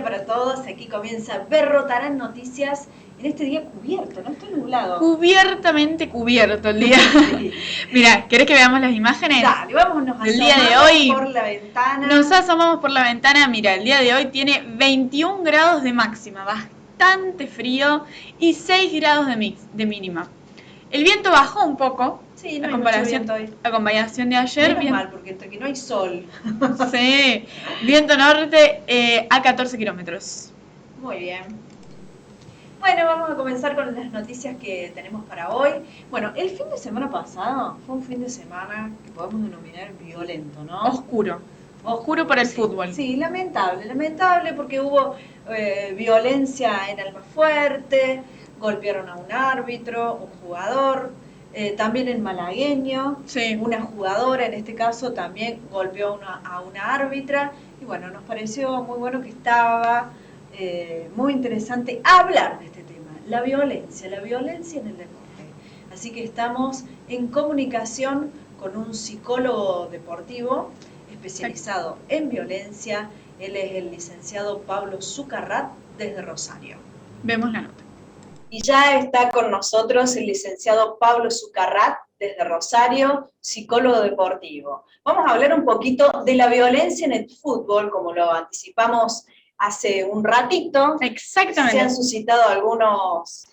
día para todos. Aquí comienza Berrotarán Noticias en este día cubierto, no estoy nublado. Cubiertamente cubierto el día. Sí. Mira, ¿querés que veamos las imágenes? Dale, vámonos El día de hoy por la ventana. Nos asomamos por la ventana. Mira, el día de hoy tiene 21 grados de máxima, bastante frío, y 6 grados de mínima. El viento bajó un poco. Sí, no hay mucho viento hoy. A comparación de ayer. Menos mal, porque entre que no hay sol. Sí, viento norte a 14 kilómetros. Muy bien. Bueno, vamos a comenzar con las noticias que tenemos para hoy. Bueno, el fin de semana pasado fue un fin de semana que podemos denominar violento, ¿no? Oscuro para el fútbol. Sí, lamentable porque hubo violencia en Almafuerte, golpearon a un árbitro, un jugador, también en Malagueño, sí. Una jugadora en este caso también golpeó a una árbitra, y bueno, nos pareció muy bueno que estaba muy interesante hablar de este tema, la violencia en el deporte. Así que estamos en comunicación con un psicólogo deportivo especializado en violencia. Él es el licenciado Pablo Zucarrat desde Rosario. Vemos la nota. Y ya está con nosotros el licenciado Pablo Zucarrat desde Rosario, psicólogo deportivo. Vamos a hablar un poquito de la violencia en el fútbol, como lo anticipamos hace un ratito. Exactamente. Se han suscitado algunos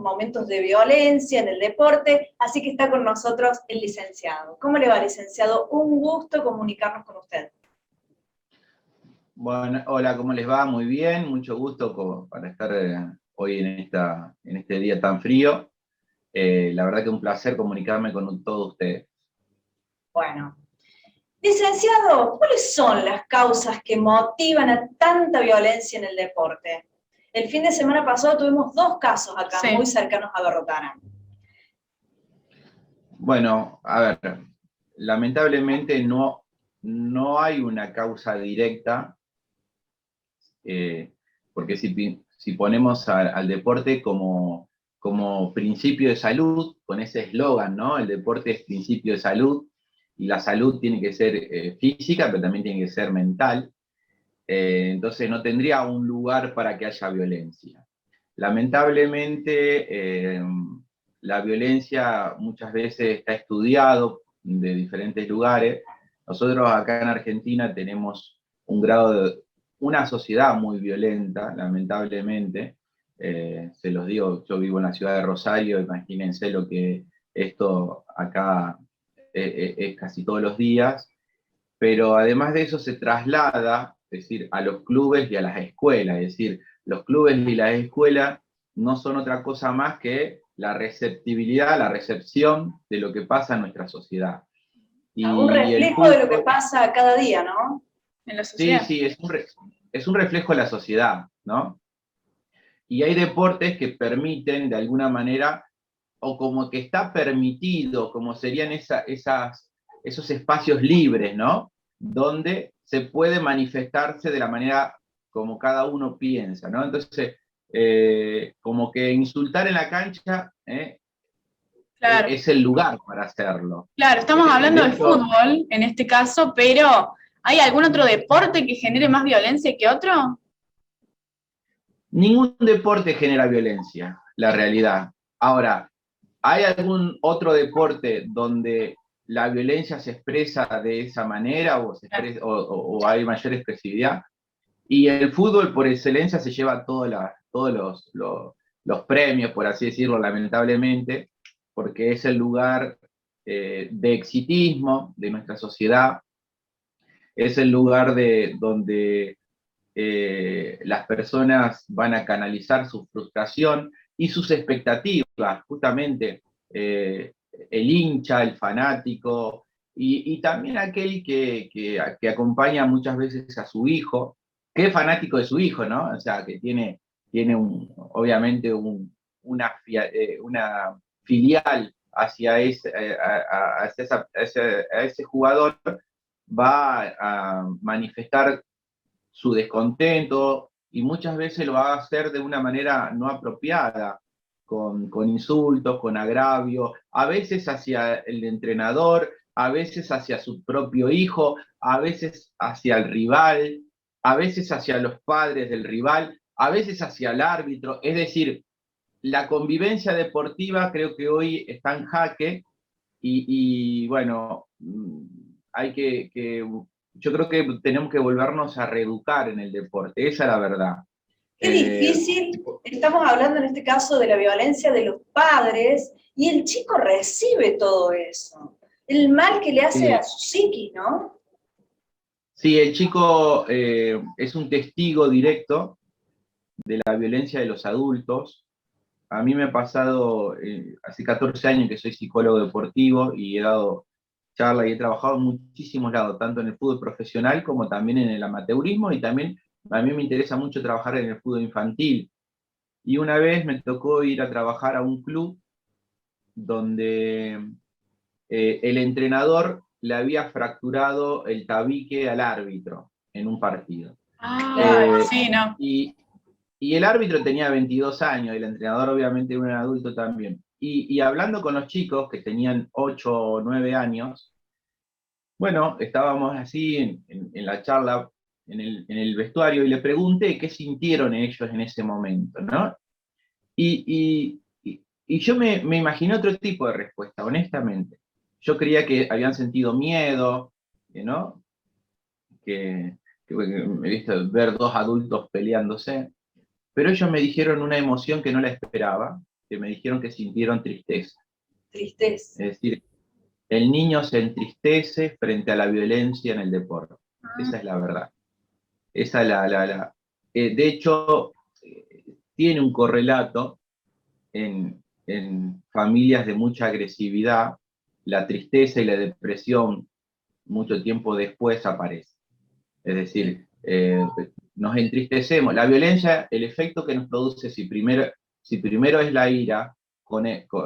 momentos de violencia en el deporte, así que está con nosotros el licenciado. ¿Cómo le va, licenciado? Un gusto comunicarnos con usted. Bueno, hola, ¿cómo les va? Muy bien, mucho gusto para estar hoy en este día tan frío. La verdad que un placer comunicarme con todos ustedes. Bueno, licenciado, ¿cuáles son las causas que motivan a tanta violencia en el deporte? El fin de semana pasado tuvimos 2 casos acá, sí, muy cercanos a Berrotarán. Bueno, a ver, lamentablemente no hay una causa directa, porque si ponemos al deporte como principio de salud, con ese eslogan, ¿no? El deporte es principio de salud, y la salud tiene que ser física, pero también tiene que ser mental. Entonces no tendría un lugar para que haya violencia. Lamentablemente, la violencia muchas veces está estudiado de diferentes lugares. Nosotros acá en Argentina tenemos una sociedad muy violenta, lamentablemente. Se los digo, yo vivo en la ciudad de Rosario, imagínense lo que esto acá es casi todos los días, pero además de eso se traslada, es decir, a los clubes y a las escuelas, es decir, los clubes y las escuelas no son otra cosa más que la receptibilidad, la recepción de lo que pasa en nuestra sociedad. Y un reflejo de lo que pasa cada día, ¿no? En la sociedad. Sí, es un reflejo de la sociedad, ¿no? Y hay deportes que permiten, de alguna manera, o como que está permitido, como serían esos espacios libres, ¿no? Donde se puede manifestarse de la manera como cada uno piensa, ¿no? Entonces, como que insultar en la cancha claro, es el lugar para hacerlo. Claro, estamos hablando de fútbol en este caso, pero ¿hay algún otro deporte que genere más violencia que otro? Ningún deporte genera violencia, la realidad. Ahora, ¿hay algún otro deporte donde la violencia se expresa de esa manera o hay mayor expresividad? Y el fútbol, por excelencia, se lleva todos los premios, por así decirlo, lamentablemente, porque es el lugar de exitismo de nuestra sociedad, es el lugar donde las personas van a canalizar su frustración y sus expectativas, justamente el hincha, el fanático, y también aquel que acompaña muchas veces a su hijo, que es fanático de su hijo, ¿no? O sea, que tiene obviamente una filial hacia ese jugador, va a manifestar su descontento, y muchas veces lo va a hacer de una manera no apropiada, con insultos, con agravio, a veces hacia el entrenador, a veces hacia su propio hijo, a veces hacia el rival. a veces hacia los padres del rival, a veces hacia el árbitro. Es decir, la convivencia deportiva creo que hoy está en jaque y bueno, hay yo creo que tenemos que volvernos a reeducar en el deporte, esa es la verdad. Qué difícil, estamos hablando en este caso de la violencia de los padres, y el chico recibe todo eso. El mal que le hace a su psiqui, ¿no? Sí, el chico es un testigo directo de la violencia de los adultos. A mí me ha pasado, hace 14 años que soy psicólogo deportivo y he dado charla y he trabajado en muchísimos lados, tanto en el fútbol profesional como también en el amateurismo, y también a mí me interesa mucho trabajar en el fútbol infantil. Y una vez me tocó ir a trabajar a un club donde el entrenador le había fracturado el tabique al árbitro en un partido. Sí, no. Y el árbitro tenía 22 años, y el entrenador obviamente era un adulto también. Y hablando con los chicos que tenían 8 o 9 años, bueno, estábamos así en la charla, en el vestuario, y le pregunté qué sintieron ellos en ese momento, ¿no? Y yo me imaginé otro tipo de respuesta, honestamente. Yo creía que habían sentido miedo, ¿no? Que he visto ver dos adultos peleándose, pero ellos me dijeron una emoción que no la esperaba, que me dijeron que sintieron tristeza. Tristeza. Es decir, el niño se entristece frente a la violencia en el deporte. Esa es la verdad. Esa es de hecho, tiene un correlato en familias de mucha agresividad, la tristeza y la depresión mucho tiempo después aparece. Es decir, nos entristecemos. La violencia, el efecto que nos produce, si primero es la ira,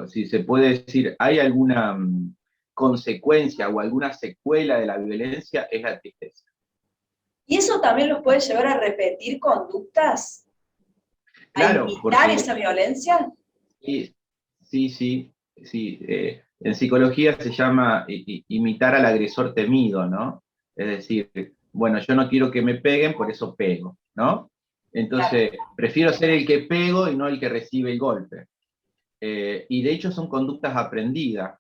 si se puede decir, hay alguna consecuencia o alguna secuela de la violencia, es la tristeza. ¿Y eso también los puede llevar a repetir conductas? Claro, ¿A imitar porque esa violencia? sí. En psicología se llama imitar al agresor temido, ¿no? Es decir, bueno, yo no quiero que me peguen, por eso pego, ¿no? Entonces, prefiero ser el que pego y no el que recibe el golpe. Y de hecho son conductas aprendidas.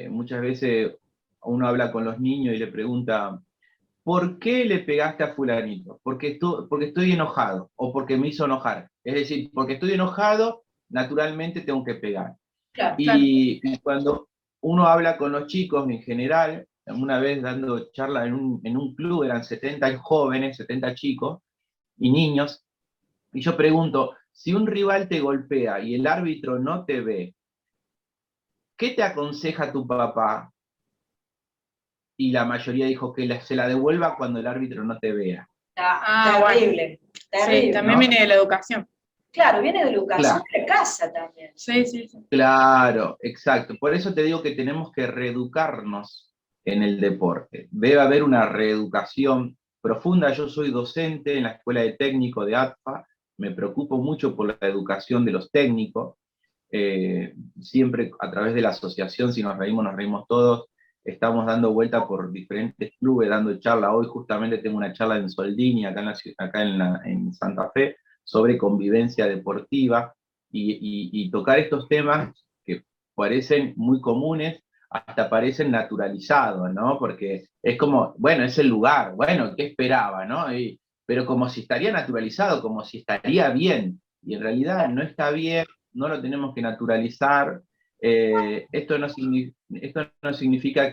Muchas veces uno habla con los niños y le pregunta, ¿por qué le pegaste a fulanito? Porque estoy enojado o porque me hizo enojar. Es decir, porque estoy enojado, naturalmente tengo que pegar. Claro. Y cuando uno habla con los chicos en general, una vez dando charla en un club, eran 70 jóvenes, 70 chicos y niños, y yo pregunto, si un rival te golpea y el árbitro no te ve, ¿qué te aconseja tu papá? Y la mayoría dijo que se la devuelva cuando el árbitro no te vea. Terrible, terrible. Sí, también ¿no? viene de la educación. Claro, viene de educación Claro. de casa también. Sí. Claro, exacto. Por eso te digo que tenemos que reeducarnos en el deporte. Debe haber una reeducación profunda. Yo soy docente en la Escuela de Técnico de ATFA, me preocupo mucho por la educación de los técnicos. Siempre a través de la asociación, si nos reímos todos, estamos dando vuelta por diferentes clubes, dando charla. Hoy justamente tengo una charla en Soldini, acá en Santa Fe, sobre convivencia deportiva, y tocar estos temas que parecen muy comunes, hasta parecen naturalizados, ¿no? Porque es como, bueno, es el lugar, bueno, ¿qué esperaba, no? Pero como si estaría naturalizado, como si estaría bien, y en realidad no está bien, no lo tenemos que naturalizar. Esto no significa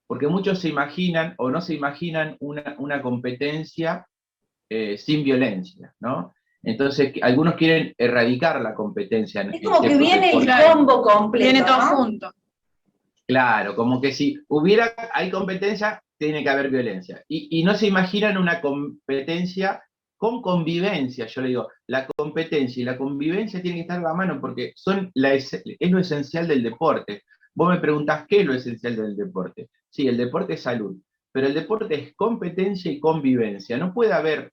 porque muchos se imaginan o no se imaginan una competencia sin violencia, ¿no? Entonces, algunos quieren erradicar la competencia. Es como que viene el combo completo, viene todo ¿no? junto. Claro, como que si hay competencia, tiene que haber violencia. Y no se imaginan una competencia con convivencia. Yo le digo, la competencia y la convivencia tienen que estar a la mano porque es lo esencial del deporte. Vos me preguntás, ¿qué es lo esencial del deporte? Sí, el deporte es salud, pero el deporte es competencia y convivencia. No puede haber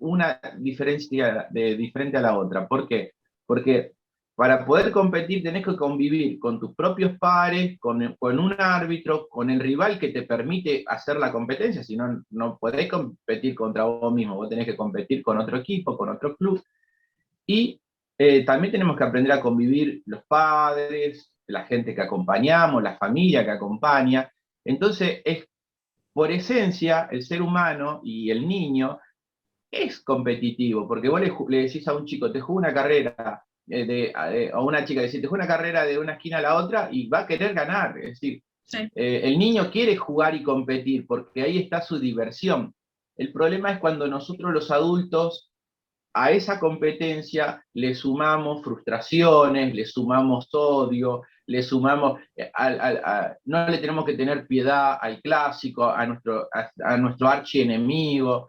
una diferencia diferente a la otra. ¿Por qué? Porque para poder competir tenés que convivir con tus propios pares, con un árbitro, con el rival que te permite hacer la competencia, si no, no podés competir contra vos mismo, vos tenés que competir con otro equipo, con otro club. Y también tenemos que aprender a convivir los padres, la gente que acompañamos, la familia que acompaña. Entonces, por esencia, el ser humano y el niño es competitivo, porque vos le decís a un chico, te juego una carrera, a una chica, decís, te juego una carrera de una esquina a la otra y va a querer ganar. Es decir, Sí. el niño quiere jugar y competir, porque ahí está su diversión. El problema es cuando nosotros los adultos a esa competencia le sumamos frustraciones, le sumamos odio, le sumamos, no le tenemos que tener piedad al clásico, a nuestro archienemigo,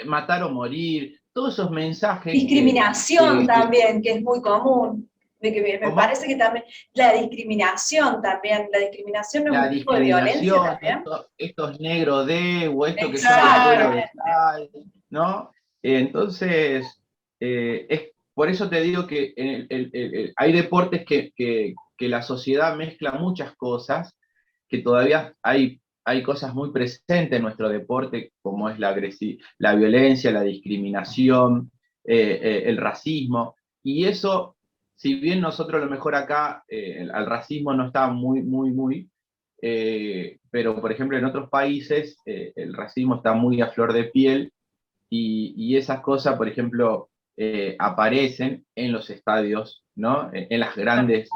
matar o morir, todos esos mensajes Discriminación también, que es muy común. Me parece que también la discriminación es la un tipo de violencia discriminación, también. esto es negro de, o esto que son Exacto. abuelo de tal, ¿no? Entonces, por eso te digo que hay deportes que la sociedad mezcla muchas cosas, que todavía hay cosas muy presentes en nuestro deporte, como es la violencia, la discriminación, el racismo, y eso, si bien nosotros a lo mejor acá al racismo no está muy, pero por ejemplo en otros países el racismo está muy a flor de piel, y esas cosas, por ejemplo, aparecen en los estadios, ¿no? En las grandes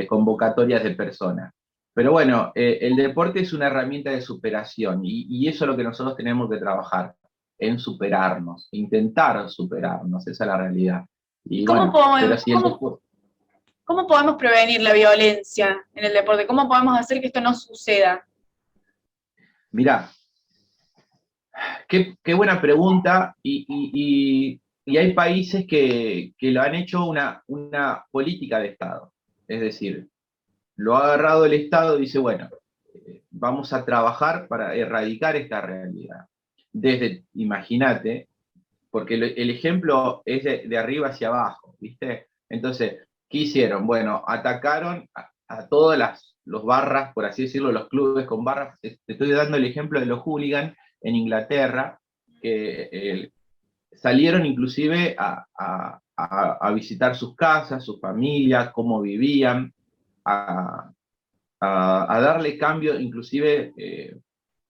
convocatorias de personas. Pero bueno, el deporte es una herramienta de superación, y eso es lo que nosotros tenemos que trabajar, en superarnos, intentar superarnos, esa es la realidad. ¿Y Y bueno, pero si el deporte... cómo podemos prevenir la violencia en el deporte? ¿Cómo podemos hacer que esto no suceda? Mirá, qué buena pregunta, y hay países que lo han hecho una política de Estado. Es decir, lo ha agarrado el Estado y dice, bueno, vamos a trabajar para erradicar esta realidad. Imagínate, porque el ejemplo es de arriba hacia abajo, ¿viste? Entonces, ¿qué hicieron? Bueno, atacaron a todas los barras, por así decirlo, los clubes con barras. Te estoy dando el ejemplo de los hooligans en Inglaterra, que salieron inclusive a visitar sus casas, sus familias, cómo vivían, a darle cambio, inclusive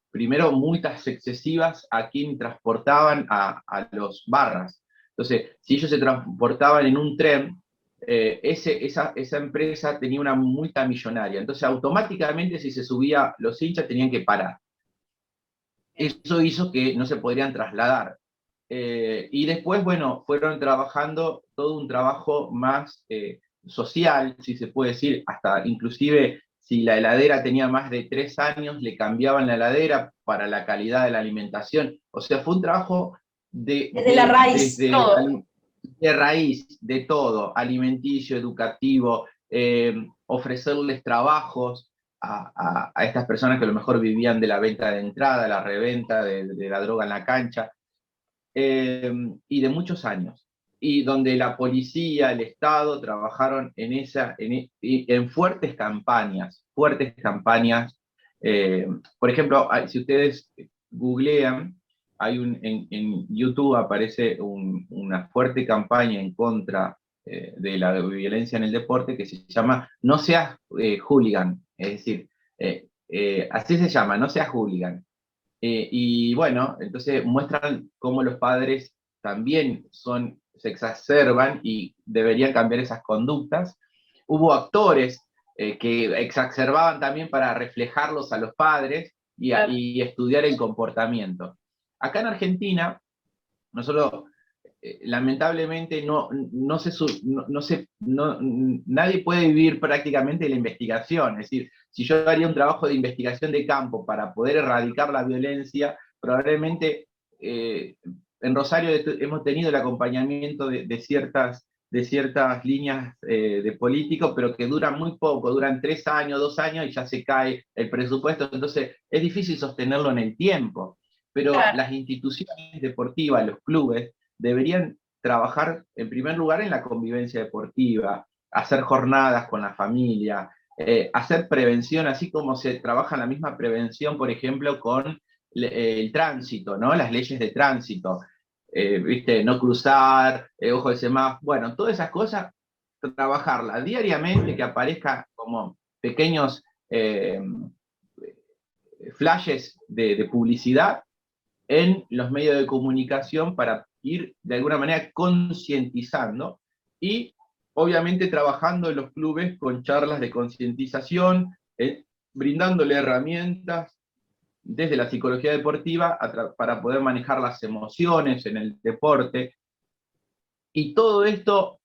primero multas excesivas a quien transportaban a los barras. Entonces, si ellos se transportaban en un tren, esa empresa tenía una multa millonaria. Entonces, automáticamente, si se subía, los hinchas tenían que parar. Eso hizo que no se podrían trasladar. Y después, bueno, fueron trabajando todo un trabajo más social, si se puede decir, hasta inclusive si la heladera tenía más de 3 años, le cambiaban la heladera para la calidad de la alimentación. O sea, fue un trabajo Desde la raíz, todo. De raíz, de todo, alimenticio, educativo, ofrecerles trabajos a estas personas que a lo mejor vivían de la venta de entrada, la reventa de la droga en la cancha, y de muchos años, y donde la policía, el Estado trabajaron en fuertes campañas. Por ejemplo, si ustedes googlean, en YouTube aparece una fuerte campaña en contra de la violencia en el deporte, que se llama No seas hooligan, es decir, así se llama, No seas hooligan. Y bueno, entonces muestran cómo los padres también se exacerban y deberían cambiar esas conductas. Hubo actores que exacerbaban también para reflejarlos a los padres y estudiar el comportamiento. Acá en Argentina, nosotros lamentablemente nadie puede vivir prácticamente de la investigación. Es decir, si yo haría un trabajo de investigación de campo para poder erradicar la violencia, probablemente en Rosario hemos tenido el acompañamiento de ciertas líneas de políticos, pero que duran muy poco, duran 3 años, 2 años y ya se cae el presupuesto, entonces es difícil sostenerlo en el tiempo. Pero Claro. las instituciones deportivas, los clubes, deberían trabajar en primer lugar en la convivencia deportiva, hacer jornadas con la familia, hacer prevención, así como se trabaja la misma prevención, por ejemplo, con el tránsito, ¿no? Las leyes de tránsito, ¿viste? No cruzar, ojo de semáforo, bueno, todas esas cosas, trabajarlas diariamente, que aparezca como pequeños flashes de publicidad en los medios de comunicación para ir de alguna manera concientizando y obviamente trabajando en los clubes con charlas de concientización, brindándole herramientas desde la psicología deportiva para poder manejar las emociones en el deporte. Y todo esto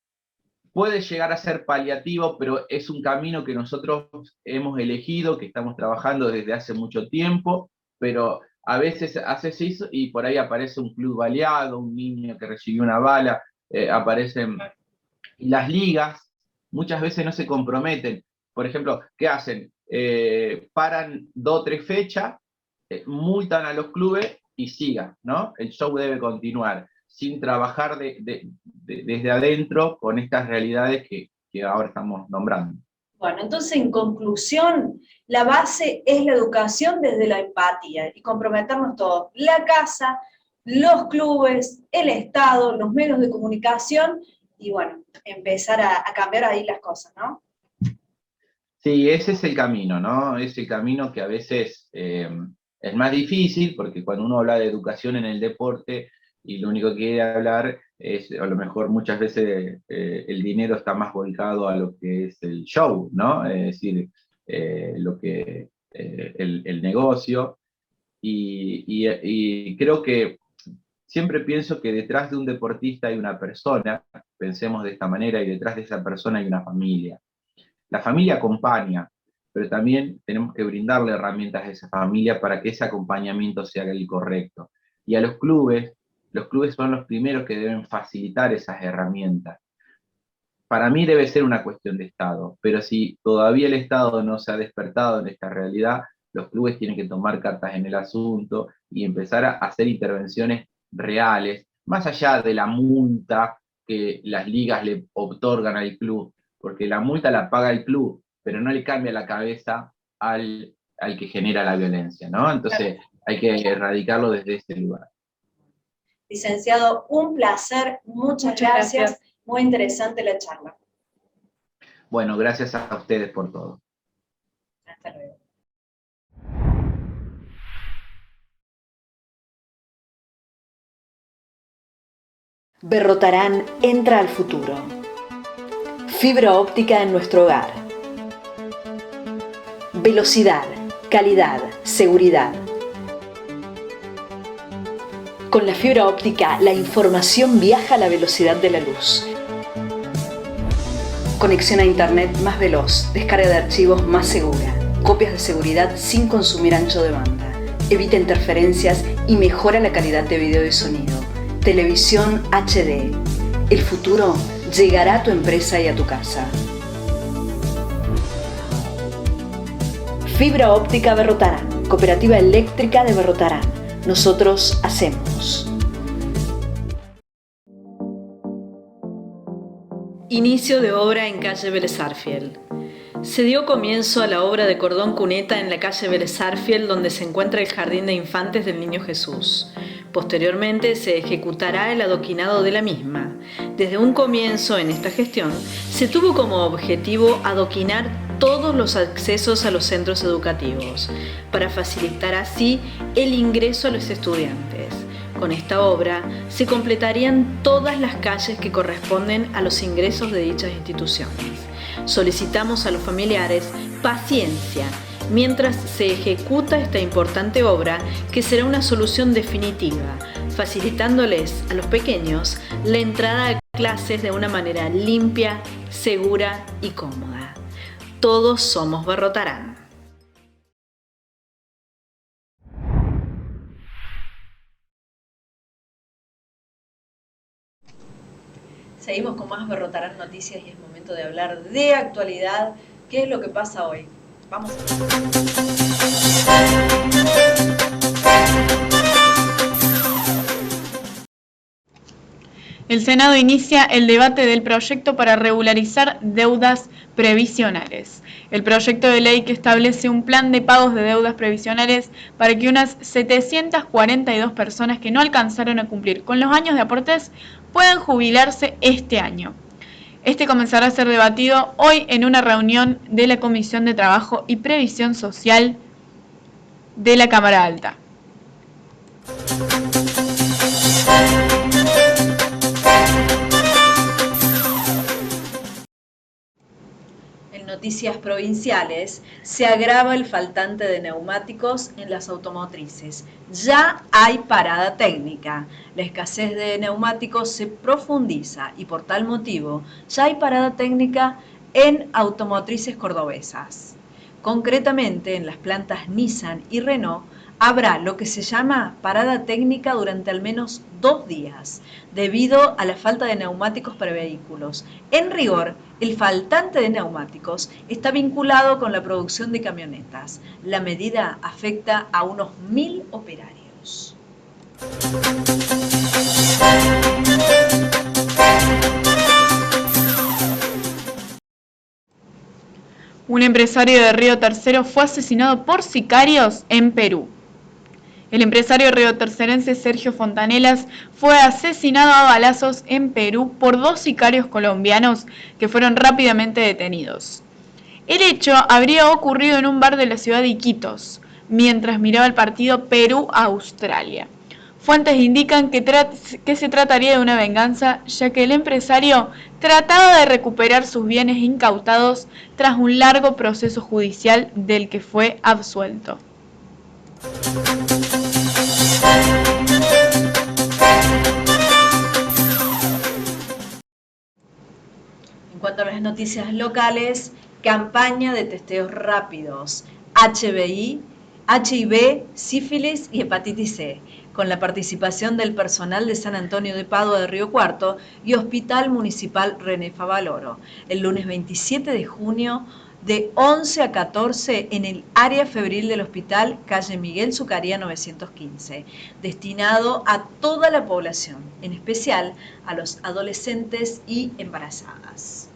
puede llegar a ser paliativo, pero es un camino que nosotros hemos elegido, que estamos trabajando desde hace mucho tiempo, pero a veces haces eso y por ahí aparece un club baleado, un niño que recibió una bala, aparecen... Y las ligas muchas veces no se comprometen. Por ejemplo, ¿qué hacen? Paran 2 o 3 fechas, multan a los clubes y sigan, ¿no? El show debe continuar, sin trabajar desde adentro con estas realidades que ahora estamos nombrando. Bueno, entonces en conclusión, la base es la educación desde la empatía y comprometernos todos, la casa, los clubes, el Estado, los medios de comunicación y bueno, empezar a cambiar ahí las cosas, ¿no? Sí, ese es el camino, ¿no? Es el camino que a veces es más difícil, porque cuando uno habla de educación en el deporte, y lo único que quiere hablar es, a lo mejor muchas veces el dinero está más volcado a lo que es el show, ¿no? Es decir, el negocio, y creo que siempre pienso que detrás de un deportista hay una persona, pensemos de esta manera, y detrás de esa persona hay una familia. La familia acompaña, pero también tenemos que brindarle herramientas a esa familia para que ese acompañamiento sea el correcto. Y a los clubes son los primeros que deben facilitar esas herramientas. Para mí debe ser una cuestión de Estado, pero si todavía el Estado no se ha despertado en esta realidad, los clubes tienen que tomar cartas en el asunto y empezar a hacer intervenciones reales, más allá de la multa que las ligas le otorgan al club, porque la multa la paga el club, pero no le cambia la cabeza al que genera la violencia, ¿no? Entonces hay que erradicarlo desde ese lugar. Licenciado, un placer, muchas gracias. Muy interesante la charla. Bueno, gracias a ustedes por todo. Hasta luego. Berrotarán entra al futuro. Fibra óptica en nuestro hogar. Velocidad, calidad, seguridad. Con la fibra óptica, la información viaja a la velocidad de la luz. Conexión a internet más veloz, descarga de archivos más segura, copias de seguridad sin consumir ancho de banda, evita interferencias y mejora la calidad de video y sonido. Televisión HD. El futuro llegará a tu empresa y a tu casa. Fibra óptica Berrotarán, Cooperativa Eléctrica de Berrotarán. Nosotros hacemos. Inicio de obra en calle Vélez Arfiel. Se dio comienzo a la obra de cordón cuneta en la calle Vélez Arfiel, donde se encuentra el Jardín de Infantes del Niño Jesús. Posteriormente se ejecutará el adoquinado de la misma. Desde un comienzo en esta gestión, se tuvo como objetivo adoquinar todos los accesos a los centros educativos, para facilitar así el ingreso a los estudiantes. Con esta obra se completarían todas las calles que corresponden a los ingresos de dichas instituciones. Solicitamos a los familiares paciencia mientras se ejecuta esta importante obra, que será una solución definitiva, facilitándoles a los pequeños la entrada a clases de una manera limpia, segura y cómoda. Todos somos Berrotarán. Seguimos con más Berrotarán Noticias y es momento de hablar de actualidad. ¿Qué es lo que pasa hoy? Vamos a ver. El Senado inicia el debate del proyecto para regularizar deudas previsionales. El proyecto de ley que establece un plan de pagos de deudas previsionales para que unas 742 personas que no alcanzaron a cumplir con los años de aportes puedan jubilarse este año. Este comenzará a ser debatido hoy en una reunión de la Comisión de Trabajo y Previsión Social de la Cámara Alta. En noticias provinciales, se agrava el faltante de neumáticos en las automotrices. Ya hay parada técnica. La escasez de neumáticos se profundiza y por tal motivo ya hay parada técnica en automotrices cordobesas. Concretamente, en las plantas Nissan y Renault, habrá lo que se llama parada técnica durante al menos 2 días, debido a la falta de neumáticos para vehículos. En rigor, el faltante de neumáticos está vinculado con la producción de camionetas. La medida afecta a unos 1000 operarios. Un empresario de Río Tercero fue asesinado por sicarios en Perú. El empresario riotercerense Sergio Fontanelas fue asesinado a balazos en Perú por 2 sicarios colombianos que fueron rápidamente detenidos. El hecho habría ocurrido en un bar de la ciudad de Iquitos, mientras miraba el partido Perú-Australia. Fuentes indican que se trataría de una venganza, ya que el empresario trataba de recuperar sus bienes incautados tras un largo proceso judicial del que fue absuelto. En cuanto a las noticias locales, campaña de testeos rápidos, HIV, sífilis y hepatitis C, con la participación del personal de San Antonio de Padua de Río Cuarto y Hospital Municipal René Favaloro, el lunes 27 de junio de 11 a 14 en el área febril del hospital, calle Miguel Zucaría 915, destinado a toda la población, en especial a los adolescentes y embarazadas.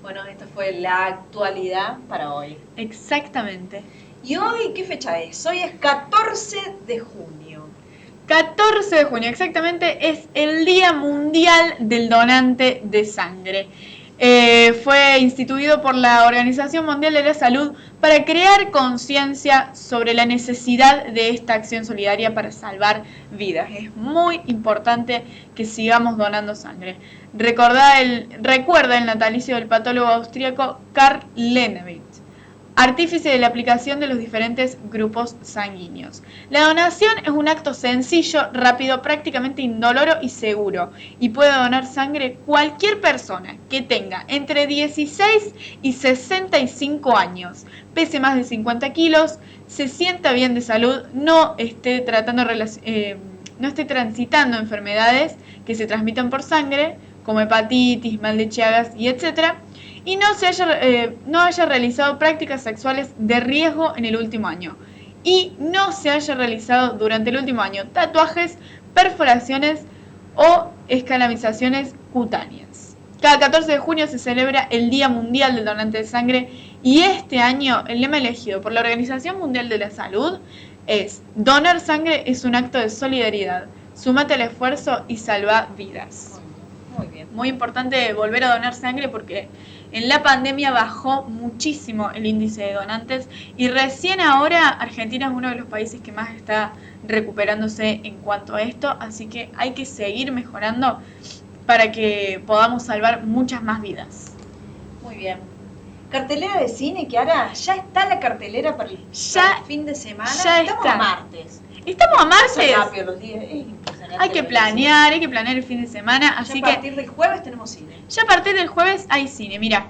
Bueno, esta fue la actualidad para hoy. Exactamente. ¿Y hoy qué fecha es? Hoy es 14 de junio. 14 de junio, exactamente, es el Día Mundial del Donante de Sangre. Fue instituido por la Organización Mundial de la Salud para crear conciencia sobre la necesidad de esta acción solidaria para salvar vidas. Es muy importante que sigamos donando sangre. Recuerda el natalicio del patólogo austríaco Karl Lenewitz, artífice de la aplicación de los diferentes grupos sanguíneos. La donación es un acto sencillo, rápido, prácticamente indoloro y seguro, y puede donar sangre cualquier persona que tenga entre 16 y 65 años, pese más de 50 kilos, se sienta bien de salud, no esté transitando enfermedades que se transmiten por sangre, como hepatitis, mal de Chagas y etc., y no haya realizado prácticas sexuales de riesgo en el último año, y no se haya realizado durante el último año tatuajes, perforaciones o escalamizaciones cutáneas. Cada 14 de junio se celebra el Día Mundial del Donante de Sangre, y este año el lema elegido por la Organización Mundial de la Salud es: donar sangre es un acto de solidaridad, súmate al esfuerzo y salva vidas. Muy bien. Muy importante volver a donar sangre porque en la pandemia bajó muchísimo el índice de donantes y recién ahora Argentina es uno de los países que más está recuperándose en cuanto a esto, así que hay que seguir mejorando para que podamos salvar muchas más vidas. Muy bien. Cartelera de cine, Kiara, ya está la cartelera para el fin de semana. Ya Estamos está. a martes. Estamos a Pasa martes. rápido los días, es impresionante. Hay que planear el fin de semana, así ya a partir del jueves tenemos cine. Ya a partir del jueves hay cine. Mira,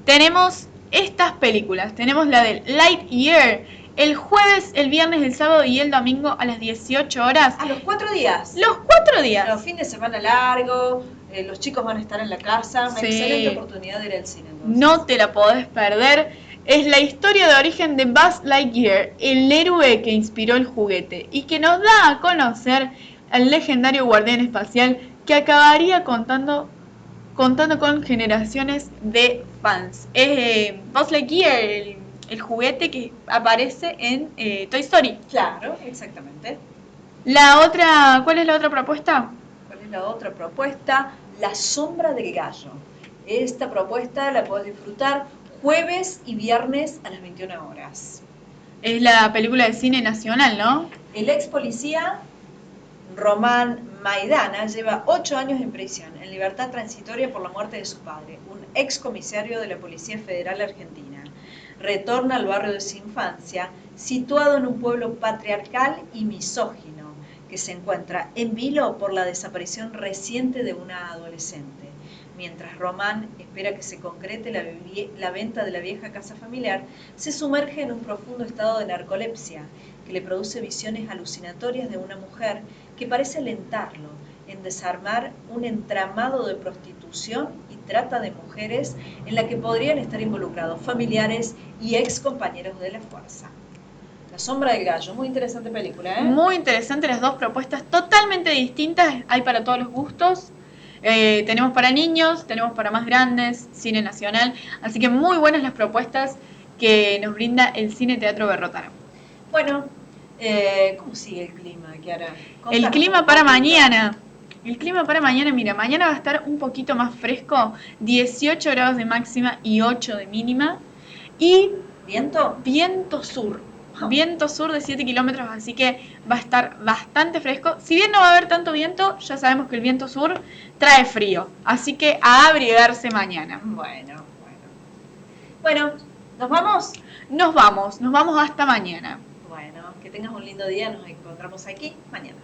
tenemos estas películas. Tenemos la del Lightyear el jueves, el viernes, el sábado y el domingo a las 18 horas. A los 4 días. Los 4 días. Los fines de semana largo, los chicos van a estar en la casa. Una Sí. excelente oportunidad de ir al cine. Entonces. No te la podés perder. es la historia de origen de Buzz Lightyear, el héroe que inspiró el juguete y que nos da a conocer al legendario guardián espacial que acabaría contando con generaciones de fans. Es Buzz Lightyear, el juguete que aparece en Toy Story. Claro, exactamente. ¿Cuál es la otra propuesta? ¿Cuál es la otra propuesta? La sombra del gallo. Esta propuesta la podés disfrutar jueves y viernes a las 21 horas. Es la película de cine nacional, ¿no? El ex policía Román Maidana lleva 8 años en prisión, en libertad transitoria por la muerte de su padre, un ex comisario de la Policía Federal Argentina. Retorna al barrio de su infancia, situado en un pueblo patriarcal y misógino, que se encuentra en vilo por la desaparición reciente de una adolescente. Mientras Román espera que se concrete la venta de la vieja casa familiar, se sumerge en un profundo estado de narcolepsia que le produce visiones alucinatorias de una mujer que parece alentarlo en desarmar un entramado de prostitución y trata de mujeres en la que podrían estar involucrados familiares y ex compañeros de la fuerza. La sombra del gallo, muy interesante película, ¿eh? Muy interesante, las dos propuestas totalmente distintas, hay para todos los gustos. Tenemos para niños, tenemos para más grandes, cine nacional, así que muy buenas las propuestas que nos brinda el Cine Teatro Berrotano. Bueno, ¿cómo sigue el clima, Kiara? El clima para mañana. El clima para mañana, mira, mañana va a estar un poquito más fresco, 18 grados de máxima y 8 de mínima. Y ¿Viento? viento sur de 7 kilómetros, así que va a estar bastante fresco. Si bien no va a haber tanto viento, ya sabemos que el viento sur trae frío, así que a abrigarse mañana. Bueno, ¿nos vamos? Nos vamos hasta mañana. Bueno, que tengas un lindo día, nos encontramos aquí mañana.